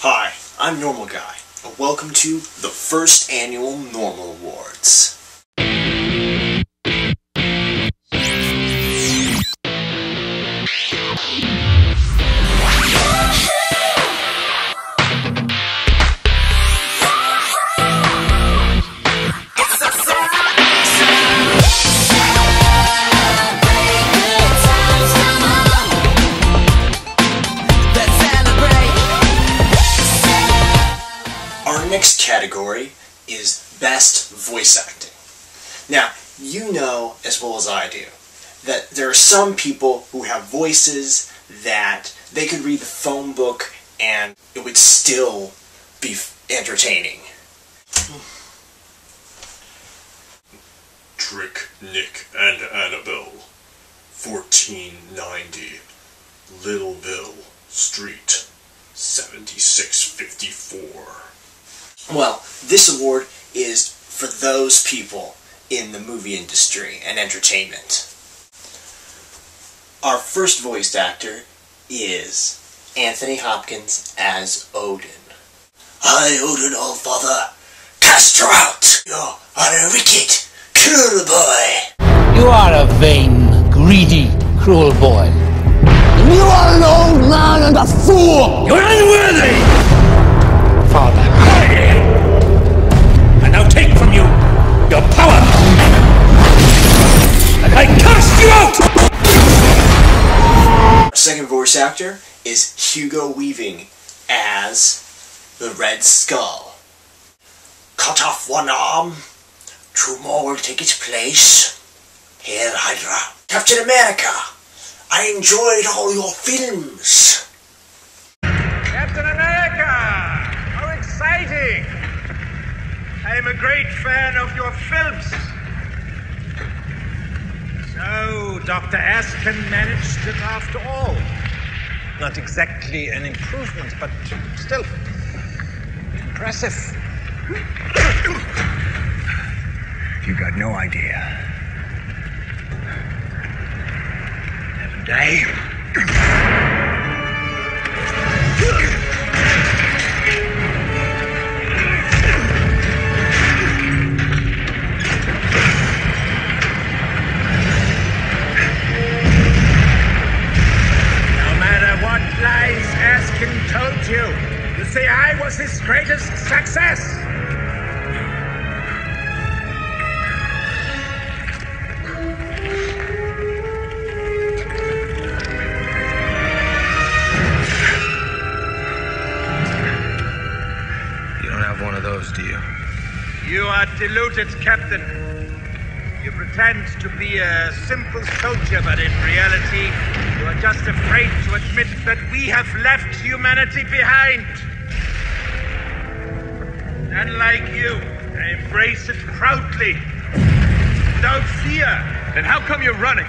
Hi, I'm Normal Guy, and welcome to the first annual Normal Awards. Our next category is Best Voice Acting. Now, you know as well as I do that there are some people who have voices that they could read the phone book and it would still be entertaining. Trick, Nick, and Annabelle, 1490, Littleville Street, 7654. Well, this award is for those people in the movie industry and entertainment. Our first voice actor is Anthony Hopkins as Odin. I, Odin Allfather, cast her out. You are a wicked, cruel boy. You are a vain, greedy, cruel boy. You are an old man and a fool! You're unworthy! Father. And now take from you your power! And I cast you out! Our second voice actor is Hugo Weaving as the Red Skull. Cut off one arm, two more will take its place. Hail Hydra. Captain America, I enjoyed all your films. Captain America! How exciting! I am a great fan of your films. So, Dr. Askin managed it after all. Not exactly an improvement, but still impressive. You got no idea. Haven't I? Told you. You see, I was his greatest success. You don't have one of those, do you? You are deluded, Captain. You pretend to be a simple soldier, but in reality, you are just afraid to admit that we have left humanity behind. Unlike you, I embrace it proudly, without fear. Then how come you're running?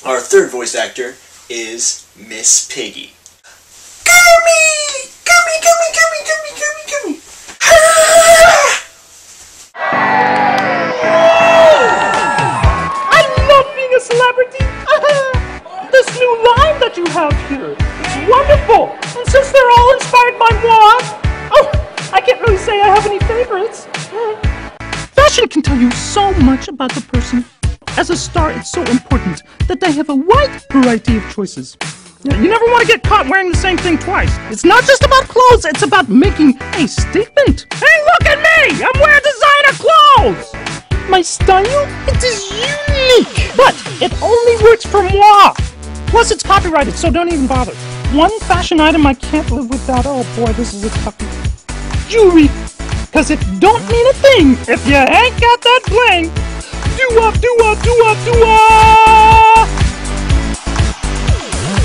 Our third voice actor is Miss Piggy. Gummy! Gummy, gummy, gummy, gummy, gummy, gummy! Celebrity? This new line that you have here is wonderful! And since they're all inspired by moi, I can't really say I have any favorites. Fashion can tell you so much about the person. As a star, it's so important that they have a wide variety of choices. You never want to get caught wearing the same thing twice. It's not just about clothes, it's about making a statement. Hey, look at me! I'm wearing designer clothes! My style? It is unique! But it only works for moi! Plus it's copyrighted, so don't even bother. One fashion item I can't live without. Oh boy, this is a toughie. Jewelry! Cause it don't mean a thing if you ain't got that bling! Do-wop, do-wop, do-wop, do-wop!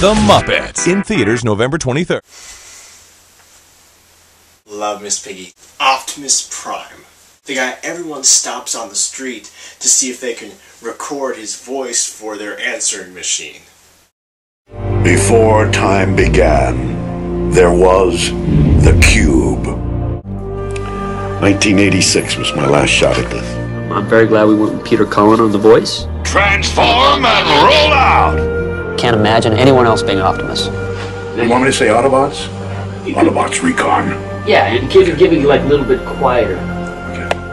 The Muppets, in theaters November 23rd. Love Miss Piggy. Optimus Prime. The guy everyone stops on the street to see if they can record his voice for their answering machine. Before time began, there was the Cube. 1986 was my last shot at this. I'm very glad we went with Peter Cullen on The Voice. Transform and roll out! can't imagine anyone else being Optimus. You want me to say Autobots? Autobots Recon. Yeah, and give it like a little bit quieter.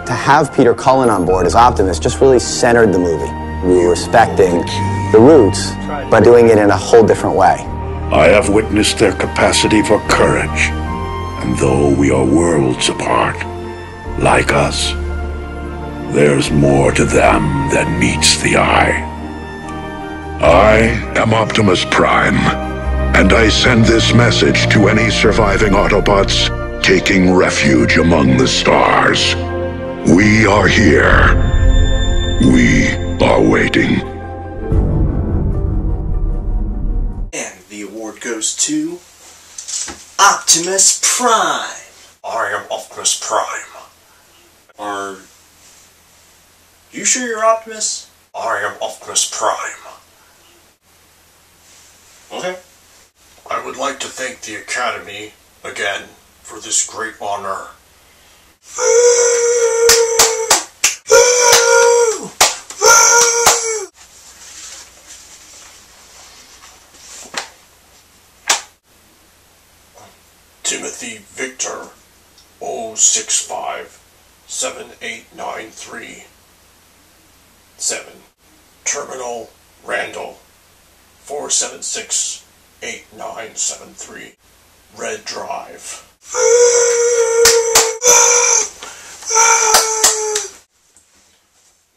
To have Peter Cullen on board as Optimus just really centered the movie. We were respecting the roots, but doing it in a whole different way. I have witnessed their capacity for courage, and though we are worlds apart, like us, there's more to them than meets the eye. I am Optimus Prime, and I send this message to any surviving Autobots taking refuge among the stars. We are here. We are waiting. And the award goes to Optimus Prime. I am Optimus Prime. Are you sure you're Optimus? I am Optimus Prime. Okay. I would like to thank the Academy again for this great honor. Timothy Victor 065 7893 7 Terminal Randall 476 8973 Red Drive.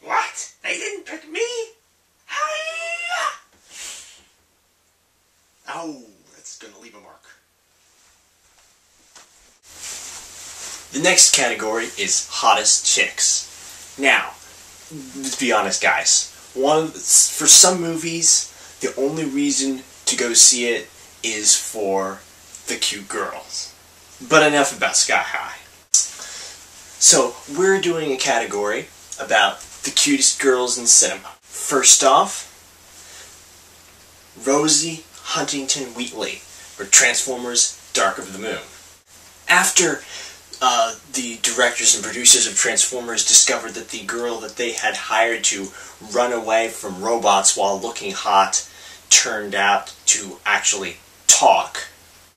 What? They didn't pick me? Oh, that's gonna leave a mark. The next category is Hottest Chicks. Now, let's be honest, guys. For some movies, the only reason to go see it is for the cute girls. But enough about Sky High. So, we're doing a category about the cutest girls in cinema. First off, Rosie Huntington Wheatley for Transformers Dark of the Moon. After the directors and producers of Transformers discovered that the girl that they had hired to run away from robots while looking hot turned out to actually talk,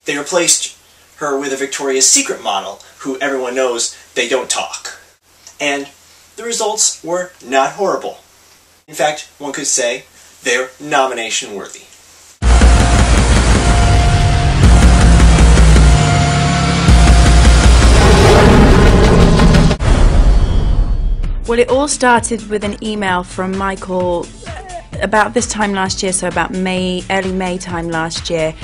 they replaced her with a Victoria's Secret model who everyone knows they don't talk. And the results were not horrible. In fact, one could say they're nomination worthy. Well, it all started with an email from Michael about this time last year, so about early May time last year.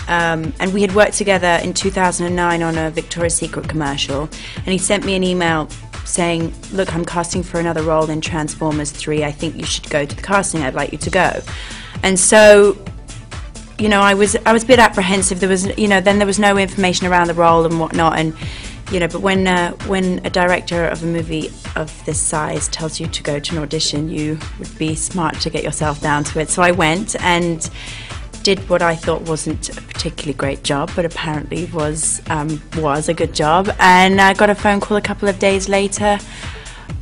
And we had worked together in 2009 on a Victoria's Secret commercial. And he sent me an email saying, look, I'm casting for another role in Transformers 3. I think you should go to the casting. I'd like you to go. And so, you know, I was a bit apprehensive. There was, you know, then there was no information around the role and whatnot. And you know, but when a director of a movie of this size tells you to go to an audition, you would be smart to get yourself down to it. So I went and did what I thought wasn't a particularly great job, but apparently was a good job. And I got a phone call a couple of days later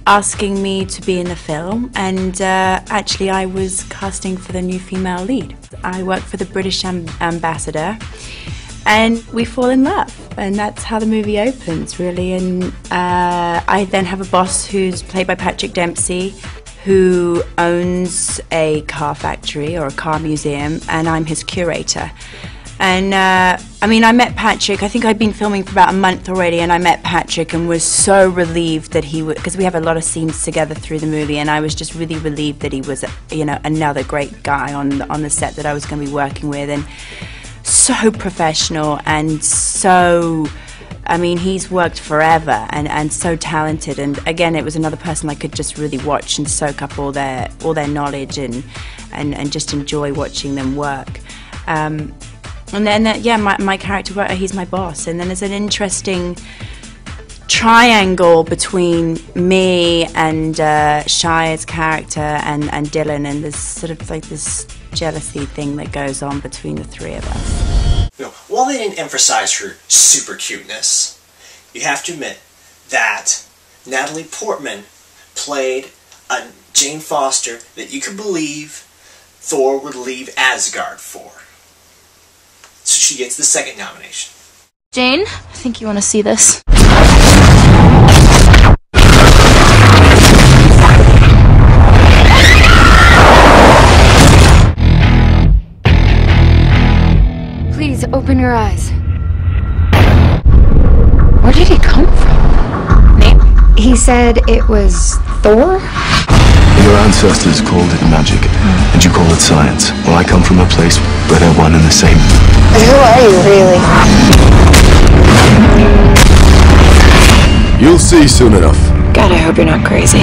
asking me to be in the film, and actually I was casting for the new female lead. I work for the British ambassador, and we fall in love, and that's how the movie opens, really. And I then have a boss who's played by Patrick Dempsey, who owns a car factory or a car museum, and I'm his curator. And I mean, I met Patrick, I think I'd been filming for about a month already, and I met Patrick and was so relieved that he would, because we have a lot of scenes together through the movie, and I was just really relieved that he was, you know, another great guy on the set that I was going to be working with. And so professional and so, I mean, he's worked forever and so talented. And again, it was another person I could just really watch and soak up all their knowledge and just enjoy watching them work. And then, yeah, my character, he's my boss. And then there's an interesting triangle between me and Shire's character and Dylan, and there's sort of like this jealousy thing that goes on between the three of us. You know, while they didn't emphasize her super cuteness, you have to admit that Natalie Portman played a Jane Foster that you could believe Thor would leave Asgard for. So she gets the second nomination. Jane, I think you want to see this. Please open your eyes. Where did he come from? Name? He said it was Thor? Your ancestors called it magic, and you call it science. Well, I come from a place where they're one and the same. Who are you, really? You'll see soon enough. God, I hope you're not crazy.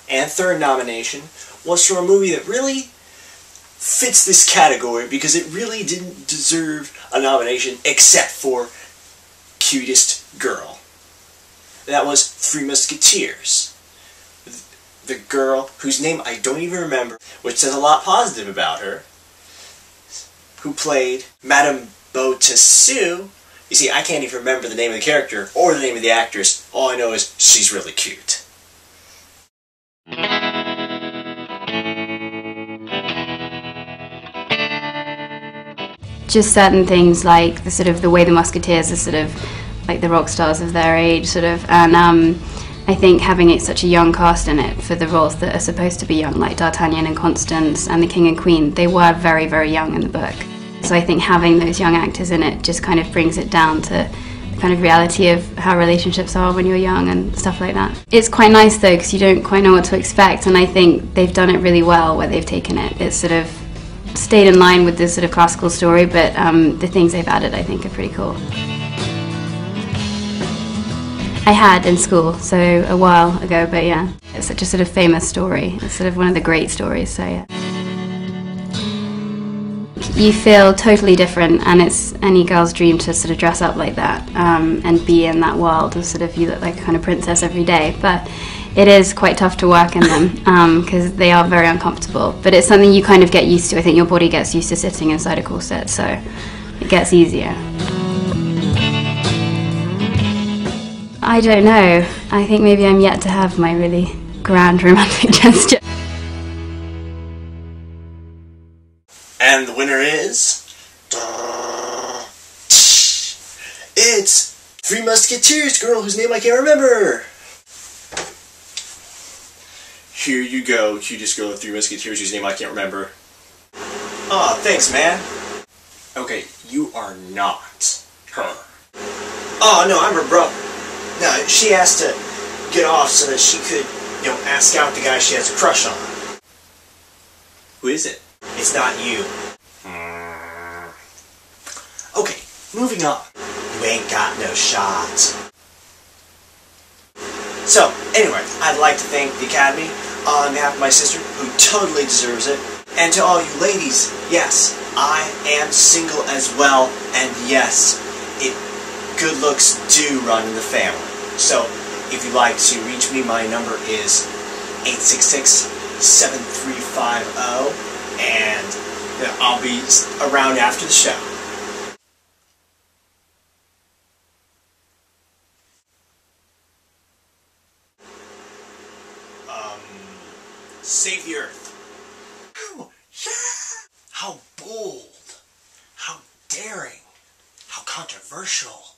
And third nomination was from a movie that really fits this category because it really didn't deserve a nomination except for Cutest Girl. That was Three Musketeers. The girl whose name I don't even remember, which says a lot positive about her, who played Madame Beautessu. You see, I can't even remember the name of the character or the name of the actress. All I know is she's really cute. Just certain things like the sort of the way the Musketeers are sort of like the rock stars of their age, sort of, and I think having such a young cast in it for the roles that are supposed to be young, like D'Artagnan and Constance and the King and Queen, they were very, very young in the book. So I think having those young actors in it just kind of brings it down to the kind of reality of how relationships are when you're young and stuff like that. It's quite nice though, because you don't quite know what to expect, and I think they've done it really well where they've taken it. It's sort of stayed in line with this sort of classical story, but the things they've added I think are pretty cool. I had in school, so a while ago, but yeah, it's such a sort of famous story. It's sort of one of the great stories, so yeah. You feel totally different, and it's any girl's dream to sort of dress up like that and be in that world. Of sort of, you look like a kind of princess every day, but it is quite tough to work in them because they are very uncomfortable. But it's something you kind of get used to. I think your body gets used to sitting inside a corset, so it gets easier. I don't know. I think maybe I'm yet to have my really grand romantic gesture. And the winner is... It's Three Musketeers girl whose name I can't remember! Here you go, cutest girl of Three Musketeers whose name I can't remember. Aw, thanks, man. Okay, you are not her. Oh, no, I'm her brother. No, she has to get off so that she could, you know, ask out the guy she has a crush on. Who is it? It's not you. Okay, moving on. You ain't got no shot. So, anyway, I'd like to thank the Academy on behalf of my sister, who totally deserves it. And to all you ladies, yes, I am single as well, and yes, good looks do run in the family. So, if you'd like to reach me, my number is 866-7350, and I'll be around after the show. Save the Earth. Oh, yeah! How bold, how daring, how controversial.